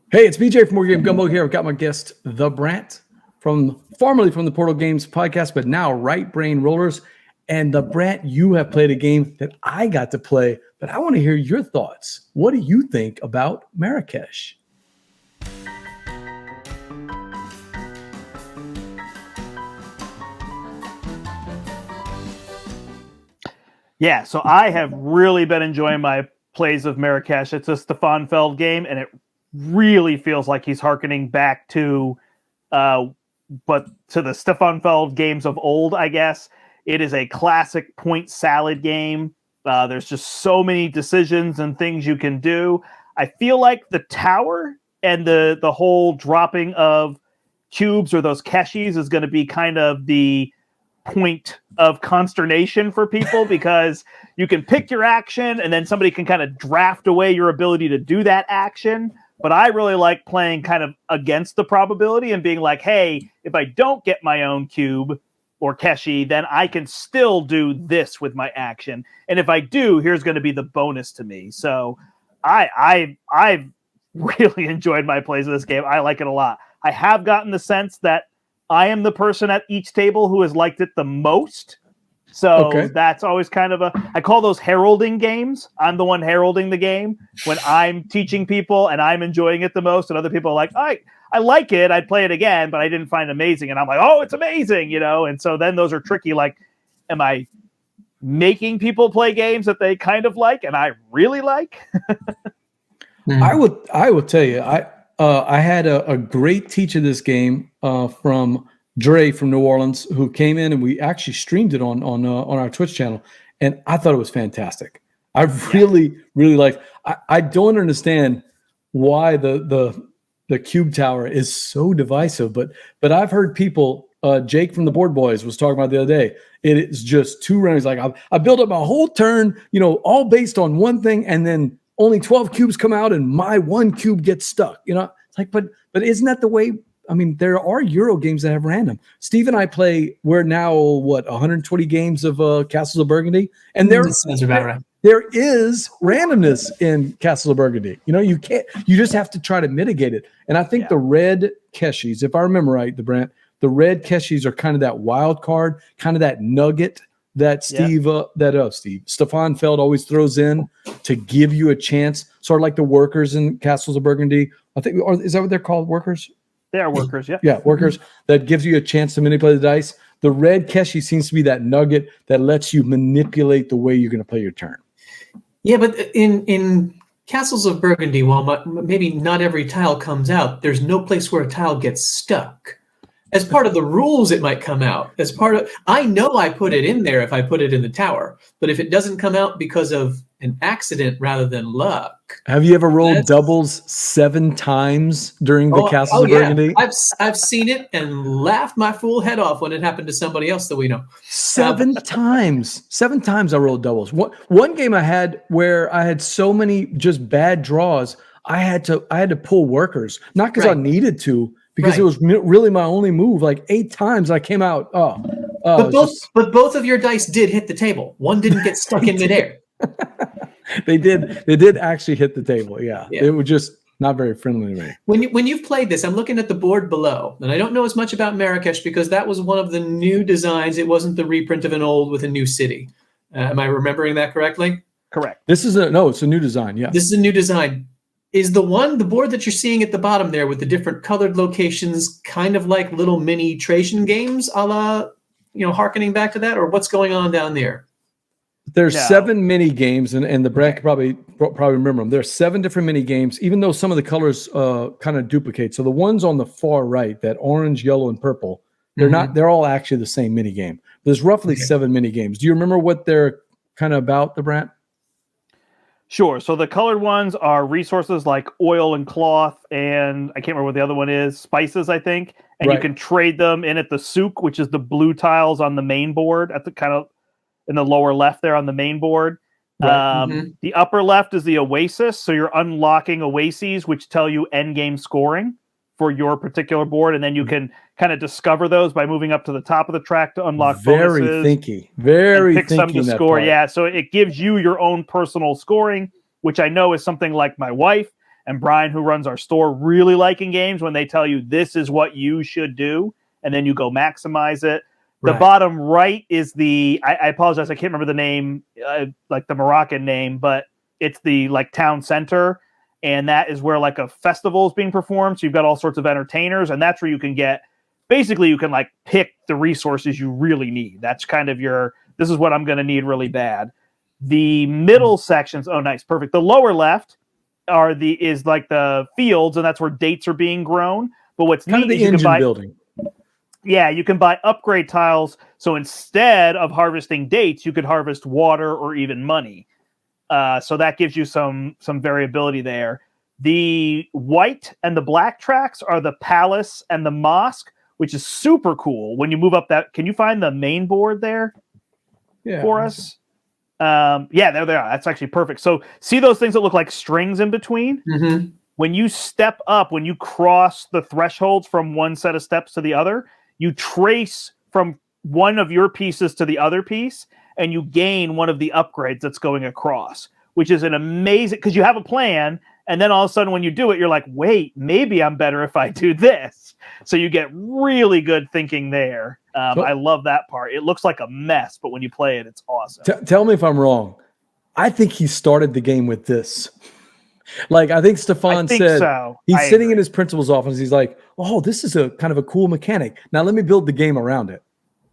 Hey, it's BJ from Game Gumbo here. I've got my guest, the Brandt, formerly from the Portal Games podcast, but now Right Brain Rollers. And the Brandt, you have played a game that I got to play, but I want to hear your thoughts. What do you think about Marrakesh? Yeah, so I have really been enjoying my plays of Marrakesh. It's a Stefan Feld game, and it really feels like he's hearkening back to the Stefan Feld games of old, I guess. It is a classic point salad game. There's just so many decisions and things you can do. I feel like the tower and the whole dropping of cubes or those keshies is going to be kind of the point of consternation for people because you can pick your action and then somebody can kind of draft away your ability to do that action. But I really like playing kind of against the probability and being like, hey, if I don't get my own cube or keshi, then I can still do this with my action. And if I do, here's going to be the bonus to me. So I've really enjoyed my plays of this game. I like it a lot. I have gotten the sense that I am the person at each table who has liked it the most. So That's always kind of I call those heralding games. I'm the one heralding the game when I'm teaching people and I'm enjoying it the most. And other people are like, I like it. I'd play it again, but I didn't find it amazing. And I'm like, oh, it's amazing, And so then those are tricky. Like, am I making people play games that they kind of like and I really like? I would tell you, I had a great teacher this game from Dre from New Orleans who came in and we actually streamed it on our Twitch channel, and I thought it was fantastic. I really like. I don't understand why the cube tower is so divisive, but I've heard people. Jake from the Board Boys was talking about the other day. It is just two rounds. Like I built up a whole turn, all based on one thing, and then only 12 cubes come out and my one cube gets stuck. It's like, but isn't that the way? I mean, there are Euro games that have random. Steve and I we're now 120 games of Castles of Burgundy, and there is randomness in Castles of Burgundy. You just have to try to mitigate it. And I think the red keshis, if I remember right, the red keshis are kind of that wild card, kind of that nugget that Stefan Feld always throws in to give you a chance, sort of like the workers in Castles of Burgundy. I think, or is that what they're called? Workers? They are workers, yeah. Yeah, workers that gives you a chance to manipulate the dice. The red keshi seems to be that nugget that lets you manipulate the way you're going to play your turn. Yeah, but in Castles of Burgundy, while maybe not every tile comes out, there's no place where a tile gets stuck. As part of the rules, it might come out. I know I put it in there if I put it in the tower, but if it doesn't come out because of an accident rather than luck. Have you ever rolled doubles 7 times during the Castles of Burgundy? I've seen it and laughed my fool head off when it happened to somebody else that we know. 7 times. 7 times I rolled doubles. One game I had where I had so many just bad draws, I had to pull workers, not because I needed to, because it was really my only move. Like 8 times I came out. But both of your dice did hit the table. One didn't get stuck in midair. They did actually hit the table. Yeah. It was just not very friendly to me. When you've played this, I'm looking at the board below, and I don't know as much about Marrakesh because that was one of the new designs. It wasn't the reprint of an old with a new city. Am I remembering that correctly? Correct. It's a new design. Yeah. This is a new design. Is the board that you're seeing at the bottom there with the different colored locations kind of like little mini Trajan games, a la, hearkening back to that, or what's going on down there? There's 7 mini games, and the Brandt probably remember them. There's 7 different mini games, even though some of the colors kind of duplicate. So the ones on the far right, that orange, yellow, and purple, they're not. They're all actually the same mini game. There's roughly 7 mini games. Do you remember what they're kind of about, the Brandt? Sure. So the colored ones are resources like oil and cloth, and I can't remember what the other one is, spices, I think. And you can trade them in at the souk, which is the blue tiles on the main board at the kind of in the lower left there on the main board. The upper left is the oasis. So you're unlocking oases, which tell you end game scoring for your particular board. And then you can kind of discover those by moving up to the top of the track to unlock bonuses. Very pick some to score. Yeah. So it gives you your own personal scoring, which I know is something like my wife and Brian, who runs our store, really liking games when they tell you this is what you should do, and then you go maximize it. The bottom right is I apologize, I can't remember the name, like the Moroccan name, but it's the like town center, and that is where like a festival is being performed. So you've got all sorts of entertainers, and that's where you can get, basically you can like pick the resources you really need. That's kind of this is what I'm going to need really bad. The middle sections, oh nice, perfect. The lower left is like the fields, and that's where dates are being grown. But what's kind of the engine building. Yeah, you can buy upgrade tiles. So instead of harvesting dates, you could harvest water or even money. So that gives you some variability there. The white and the black tracks are the palace and the mosque, which is super cool. When you move up that, can you find the main board there for us? Yeah, there they are. That's actually perfect. So see those things that look like strings in between? Mm-hmm. When you step up, when you cross the thresholds from one set of steps to the other, you trace from one of your pieces to the other piece, and you gain one of the upgrades that's going across, which is an amazing, because you have a plan, and then all of a sudden when you do it, you're like, wait, maybe I'm better if I do this. So you get really good thinking there. I love that part. It looks like a mess, but when you play it, it's awesome. Tell me if I'm wrong. I think he started the game with this. Like, I think Stefan said so. He's sitting in his principal's office. He's like, oh, this is a kind of a cool mechanic. Now let me build the game around it.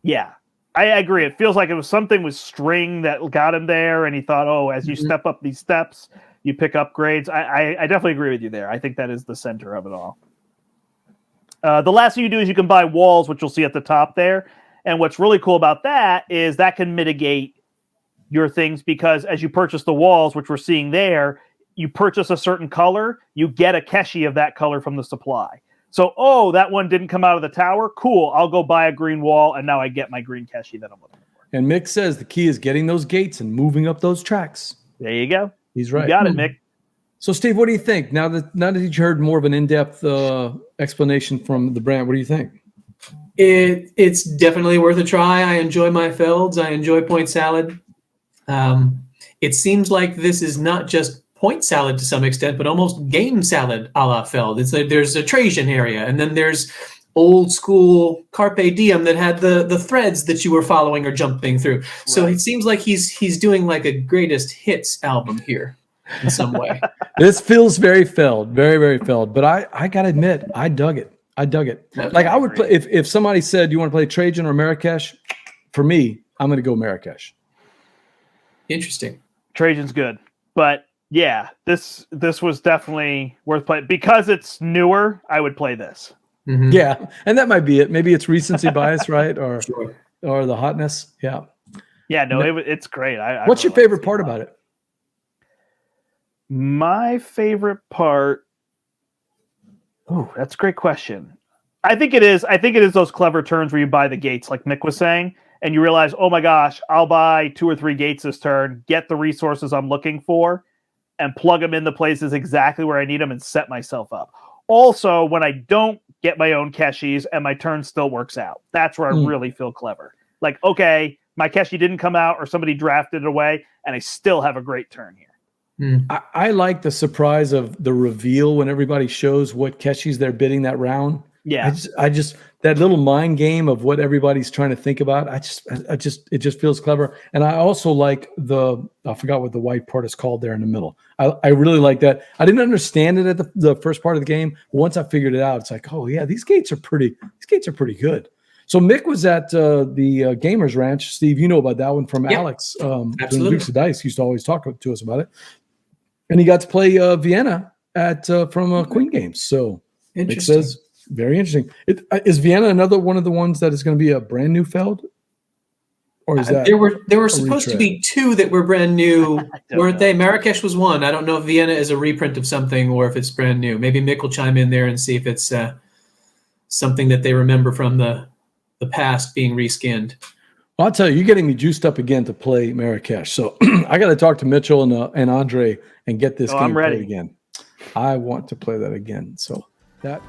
Yeah, I agree. It feels like it was something with string that got him there. And he thought, oh, as you step up these steps, you pick upgrades. I definitely agree with you there. I think that is the center of it all. The last thing you do is you can buy walls, which you'll see at the top there. And what's really cool about that is that can mitigate your things, because as you purchase the walls, which we're seeing there, you purchase a certain color, you get a keshi of that color from the supply. So, oh, that one didn't come out of the tower. Cool. I'll go buy a green wall, and now I get my green keshi that I'm looking for. And Mick says the key is getting those gates and moving up those tracks. There you go. He's right. You got it, Mick. So, Steve, what do you think? Now that you heard more of an in-depth explanation from the Brandt, what do you think? It's definitely worth a try. I enjoy my Felds. I enjoy point salad. It seems like this is not just point salad to some extent, but almost game salad a la Feld. It's like there's a Trajan area, and then there's old school Carpe Diem that had the threads that you were following or jumping through. Right. So it seems like he's doing like a greatest hits album here in some way. This feels very Feld, very, very Feld. But I gotta admit, I dug it. Okay. Like I would play if somebody said you want to play Trajan or Marrakesh, for me, I'm gonna go Marrakesh. Interesting. Trajan's good, but yeah, this was definitely worth playing because it's newer. I would play this. Mm-hmm. Yeah, and that might be it. Maybe it's recency bias, right? Or or the hotness. Yeah. Yeah, no, it's great. What's your favorite part about it? My favorite part. Oh, that's a great question. I think it is those clever turns where you buy the gates, like Mick was saying, and you realize, oh my gosh, I'll buy 2 or 3 gates this turn, get the resources I'm looking for, and plug them in the places exactly where I need them and set myself up. Also, when I don't get my own keshis and my turn still works out, that's where I really feel clever. Like, okay, my keshi didn't come out or somebody drafted it away, and I still have a great turn here. I like the surprise of the reveal when everybody shows what keshis they're bidding that round. Yeah, I just that little mind game of what everybody's trying to think about. It just feels clever. And I also like I forgot what the white part is called there in the middle. I really like that. I didn't understand it at the first part of the game. But once I figured it out, it's like, oh yeah, these gates are pretty good. So Mick was at the Gamers Ranch. Steve, you know about that one from Alex. Absolutely. Dukes of Dice used to always talk to us about it. And he got to play Vienna from Queen Games. So Mick says, very interesting. Is Vienna another one of the ones that is going to be a brand new Feld? Or is that there were supposed to be 2 that were brand new, weren't they? Marrakesh was one. I don't know if Vienna is a reprint of something or if it's brand new. Maybe Mick will chime in there and see if it's something that they remember from the past being reskinned. Well, I'll tell you, you're getting me juiced up again to play Marrakesh. So I got to talk to Mitchell and Andre and get this game played again. I want to play that again. So that.